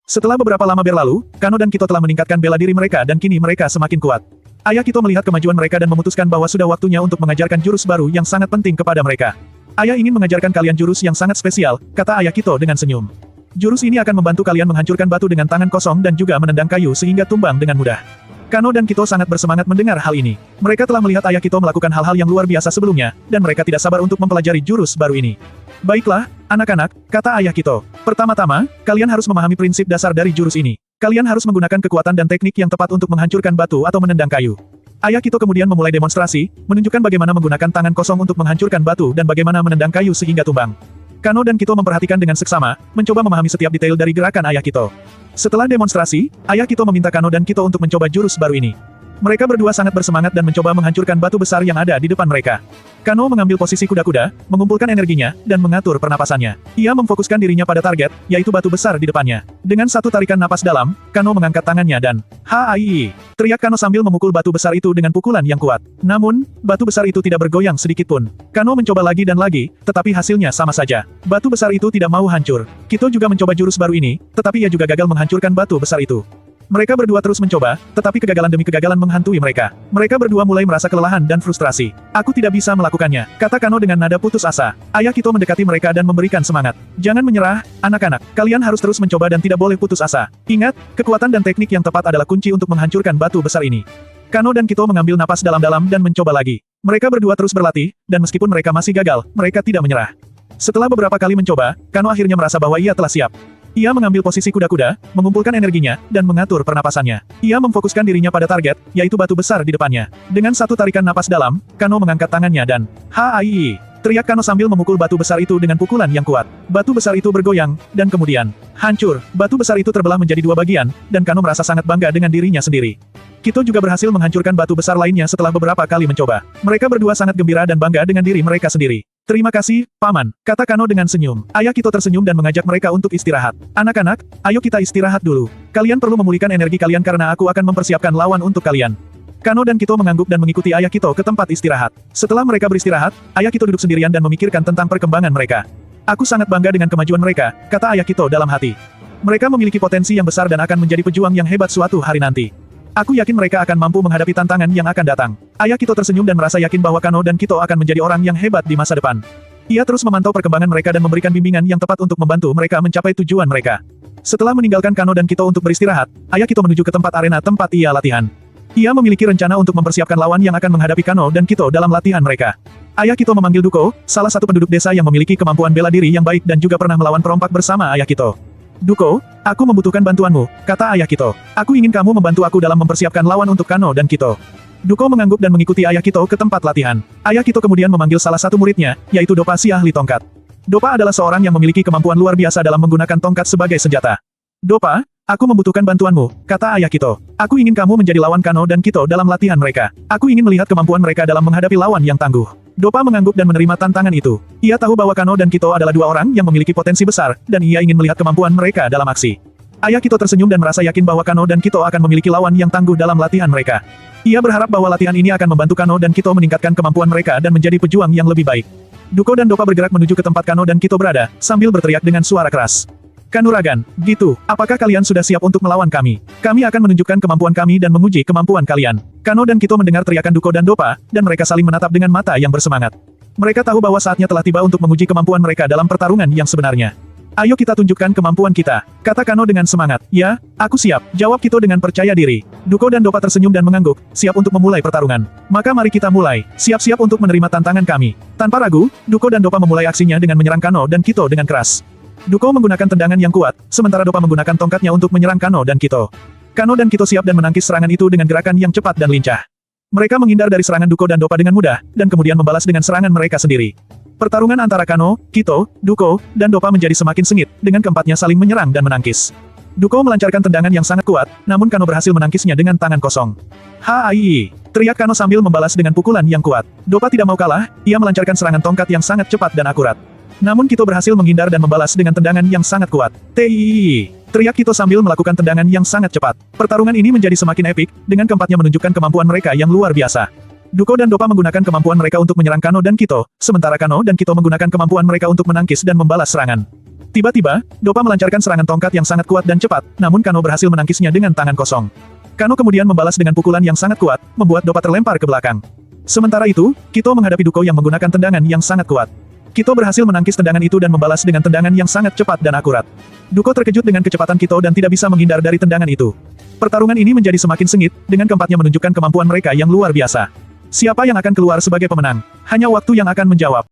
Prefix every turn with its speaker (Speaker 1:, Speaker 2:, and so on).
Speaker 1: Setelah beberapa lama berlalu, Kano dan Kito telah meningkatkan bela diri mereka dan kini mereka semakin kuat. Ayah Kito melihat kemajuan mereka dan memutuskan bahwa sudah waktunya untuk mengajarkan jurus baru yang sangat penting kepada mereka. Ayah ingin mengajarkan kalian jurus yang sangat spesial, kata Ayah Kito dengan senyum. Jurus ini akan membantu kalian menghancurkan batu dengan tangan kosong dan juga menendang kayu sehingga tumbang dengan mudah. Kano dan Kito sangat bersemangat mendengar hal ini. Mereka telah melihat Ayah Kito melakukan hal-hal yang luar biasa sebelumnya, dan mereka tidak sabar untuk mempelajari jurus baru ini. Baiklah, anak-anak, kata Ayah Kito. Pertama-tama, kalian harus memahami prinsip dasar dari jurus ini. Kalian harus menggunakan kekuatan dan teknik yang tepat untuk menghancurkan batu atau menendang kayu. Ayah Kito kemudian memulai demonstrasi, menunjukkan bagaimana menggunakan tangan kosong untuk menghancurkan batu dan bagaimana menendang kayu sehingga tumbang. Kano dan Kito memperhatikan dengan seksama, mencoba memahami setiap detail dari gerakan Ayah Kito. Setelah demonstrasi, Ayah Kito meminta Kano dan Kito untuk mencoba jurus baru ini. Mereka berdua sangat bersemangat dan mencoba menghancurkan batu besar yang ada di depan mereka. Kano mengambil posisi kuda-kuda, mengumpulkan energinya, dan mengatur pernapasannya. Ia memfokuskan dirinya pada target, yaitu batu besar di depannya. Dengan satu tarikan napas dalam, Kano mengangkat tangannya dan "Hai!" teriak Kano sambil memukul batu besar itu dengan pukulan yang kuat. Namun, batu besar itu tidak bergoyang sedikitpun. Kano mencoba lagi dan lagi, tetapi hasilnya sama saja. Batu besar itu tidak mau hancur. Kito juga mencoba jurus baru ini, tetapi ia juga gagal menghancurkan batu besar itu. Mereka berdua terus mencoba, tetapi kegagalan demi kegagalan menghantui mereka. Mereka berdua mulai merasa kelelahan dan frustrasi. Aku tidak bisa melakukannya, kata Kano dengan nada putus asa. Ayah Kito mendekati mereka dan memberikan semangat. Jangan menyerah, anak-anak. Kalian harus terus mencoba dan tidak boleh putus asa. Ingat, kekuatan dan teknik yang tepat adalah kunci untuk menghancurkan batu besar ini. Kano dan Kito mengambil napas dalam-dalam dan mencoba lagi. Mereka berdua terus berlatih, dan meskipun mereka masih gagal, mereka tidak menyerah. Setelah beberapa kali mencoba, Kano akhirnya merasa bahwa ia telah siap. Ia mengambil posisi kuda-kuda, mengumpulkan energinya, dan mengatur pernapasannya. Ia memfokuskan dirinya pada target, yaitu batu besar di depannya. Dengan satu tarikan napas dalam, Kano mengangkat tangannya dan "Hai!" teriak Kano sambil memukul batu besar itu dengan pukulan yang kuat. Batu besar itu bergoyang, dan kemudian hancur. Batu besar itu terbelah menjadi dua bagian, dan Kano merasa sangat bangga dengan dirinya sendiri. Kito juga berhasil menghancurkan batu besar lainnya setelah beberapa kali mencoba. Mereka berdua sangat gembira dan bangga dengan diri mereka sendiri. Terima kasih, Paman, kata Kano dengan senyum. Ayah Kito tersenyum dan mengajak mereka untuk istirahat. Anak-anak, ayo kita istirahat dulu. Kalian perlu memulihkan energi kalian karena aku akan mempersiapkan lawan untuk kalian. Kano dan Kito mengangguk dan mengikuti Ayah Kito ke tempat istirahat. Setelah mereka beristirahat, Ayah Kito duduk sendirian dan memikirkan tentang perkembangan mereka. Aku sangat bangga dengan kemajuan mereka, kata Ayah Kito dalam hati. Mereka memiliki potensi yang besar dan akan menjadi pejuang yang hebat suatu hari nanti. Aku yakin mereka akan mampu menghadapi tantangan yang akan datang. Ayah Kito tersenyum dan merasa yakin bahwa Kano dan Kito akan menjadi orang yang hebat di masa depan. Ia terus memantau perkembangan mereka dan memberikan bimbingan yang tepat untuk membantu mereka mencapai tujuan mereka. Setelah meninggalkan Kano dan Kito untuk beristirahat, Ayah Kito menuju ke tempat arena tempat ia latihan. Ia memiliki rencana untuk mempersiapkan lawan yang akan menghadapi Kano dan Kito dalam latihan mereka. Ayah Kito memanggil Duko, salah satu penduduk desa yang memiliki kemampuan bela diri yang baik dan juga pernah melawan perompak bersama Ayah Kito. Duko, aku membutuhkan bantuanmu, kata Ayah Kito. Aku ingin kamu membantu aku dalam mempersiapkan lawan untuk Kano dan Kito. Duko mengangguk dan mengikuti Ayah Kito ke tempat latihan. Ayah Kito kemudian memanggil salah satu muridnya, yaitu Dopa si ahli tongkat. Dopa adalah seorang yang memiliki kemampuan luar biasa dalam menggunakan tongkat sebagai senjata. Dopa, aku membutuhkan bantuanmu, kata Ayah Kito. Aku ingin kamu menjadi lawan Kano dan Kito dalam latihan mereka. Aku ingin melihat kemampuan mereka dalam menghadapi lawan yang tangguh. Dopa mengangguk dan menerima tantangan itu. Ia tahu bahwa Kano dan Kito adalah dua orang yang memiliki potensi besar, dan ia ingin melihat kemampuan mereka dalam aksi. Ayah Kito tersenyum dan merasa yakin bahwa Kano dan Kito akan memiliki lawan yang tangguh dalam latihan mereka. Ia berharap bahwa latihan ini akan membantu Kano dan Kito meningkatkan kemampuan mereka dan menjadi pejuang yang lebih baik. Duko dan Dopa bergerak menuju ke tempat Kano dan Kito berada, sambil berteriak dengan suara keras. Kanuragan, gitu, apakah kalian sudah siap untuk melawan kami? Kami akan menunjukkan kemampuan kami dan menguji kemampuan kalian. Kano dan Kito mendengar teriakan Duko dan Dopa, dan mereka saling menatap dengan mata yang bersemangat. Mereka tahu bahwa saatnya telah tiba untuk menguji kemampuan mereka dalam pertarungan yang sebenarnya. Ayo kita tunjukkan kemampuan kita, kata Kano dengan semangat. Ya, aku siap, jawab Kito dengan percaya diri. Duko dan Dopa tersenyum dan mengangguk, siap untuk memulai pertarungan. Maka mari kita mulai, siap-siap untuk menerima tantangan kami. Tanpa ragu, Duko dan Dopa memulai aksinya dengan menyerang Kano dan Kito dengan keras. Duko menggunakan tendangan yang kuat, sementara Dopa menggunakan tongkatnya untuk menyerang Kano dan Kito. Kano dan Kito siap dan menangkis serangan itu dengan gerakan yang cepat dan lincah. Mereka menghindar dari serangan Duko dan Dopa dengan mudah, dan kemudian membalas dengan serangan mereka sendiri. Pertarungan antara Kano, Kito, Duko, dan Dopa menjadi semakin sengit, dengan keempatnya saling menyerang dan menangkis. Duko melancarkan tendangan yang sangat kuat, namun Kano berhasil menangkisnya dengan tangan kosong. Hai! teriak Kano sambil membalas dengan pukulan yang kuat. Dopa tidak mau kalah, ia melancarkan serangan tongkat yang sangat cepat dan akurat. Namun Kito berhasil menghindar dan membalas dengan tendangan yang sangat kuat. Tei! teriak Kito sambil melakukan tendangan yang sangat cepat. Pertarungan ini menjadi semakin epik, dengan keempatnya menunjukkan kemampuan mereka yang luar biasa. Duko dan Dopa menggunakan kemampuan mereka untuk menyerang Kano dan Kito, sementara Kano dan Kito menggunakan kemampuan mereka untuk menangkis dan membalas serangan. Tiba-tiba, Dopa melancarkan serangan tongkat yang sangat kuat dan cepat, namun Kano berhasil menangkisnya dengan tangan kosong. Kano kemudian membalas dengan pukulan yang sangat kuat, membuat Dopa terlempar ke belakang. Sementara itu, Kito menghadapi Duko yang menggunakan tendangan yang sangat kuat. Kito berhasil menangkis tendangan itu dan membalas dengan tendangan yang sangat cepat dan akurat. Duko terkejut dengan kecepatan Kito dan tidak bisa menghindar dari tendangan itu. Pertarungan ini menjadi semakin sengit, dengan keempatnya menunjukkan kemampuan mereka yang luar biasa. Siapa yang akan keluar sebagai pemenang? Hanya waktu yang akan menjawab.